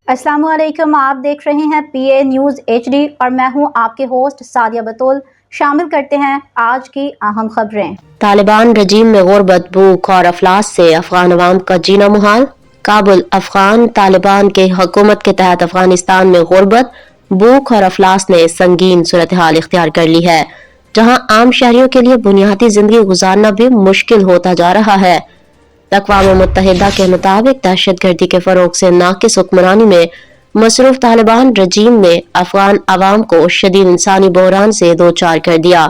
अस्सलाम वालेकुम। आप देख रहे हैं PA न्यूज़ HD और मैं हूं आपके होस्ट सादिया बतूल। शामिल करते हैं आज की अहम खबरें। तालिबान रजीम में गुर्बत, भूख और अफलास से अफगान अवाम का जीना मुहाल। काबुल। अफगान तालिबान के हुकूमत के तहत अफगानिस्तान में गुर्बत, भूख और अफलास ने संगीन सूरत हाल इख्तियार कर ली है, जहां आम शहरियों के लिए बुनियादी जिंदगी गुजारना भी मुश्किल होता जा रहा है। अक़वाम मुत्तहिदा के मुताबिक दहशत गर्दी के फरोग से नाकिस हुक्मरानी में मसरूफ तालिबान रजीम ने अफगान अवाम को शदीद इंसानी बहरान से दो चार कर दिया।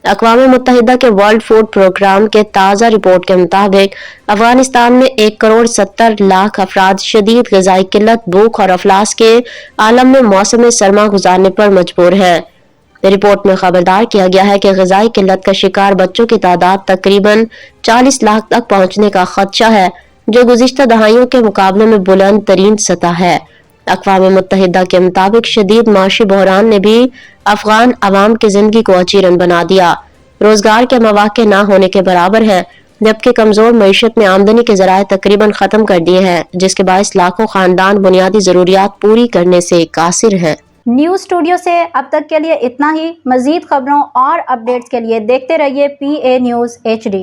अक़वाम मुत्तहिदा के वर्ल्ड फूड प्रोग्राम के ताज़ा रिपोर्ट के मुताबिक अफगानिस्तान में 1,70,00,000 अफराद शदीद ग़िज़ाई किल्लत, भूख और अफलास के आलम में मौसम सरमा गुजारने पर मजबूर है। रिपोर्ट में खबरदार किया गया है कि ग़िज़ाई किल्लत का शिकार बच्चों की तादाद तकरीबन 40 लाख तक पहुँचने का खदशा है, जो गुज़िश्ता दहाइयों के मुकाबले में बुलंद तरीन सतह है। अक़वाम मुत्तहिदा के मुताबिक शदीद माशी बहरान ने भी अफगान अवाम की जिंदगी को अचीरन बना दिया। रोजगार के मौके न होने के बराबर है, जबकि कमजोर मईशत में आमदनी के जराए तकरीबन खत्म कर दिए हैं, जिसके बायस लाखों खानदान बुनियादी जरूरियात पूरी करने से कासिर हैं। न्यूज़ स्टूडियो से अब तक के लिए इतना ही। मजीद खबरों और अपडेट्स के लिए देखते रहिए PA न्यूज़ HD।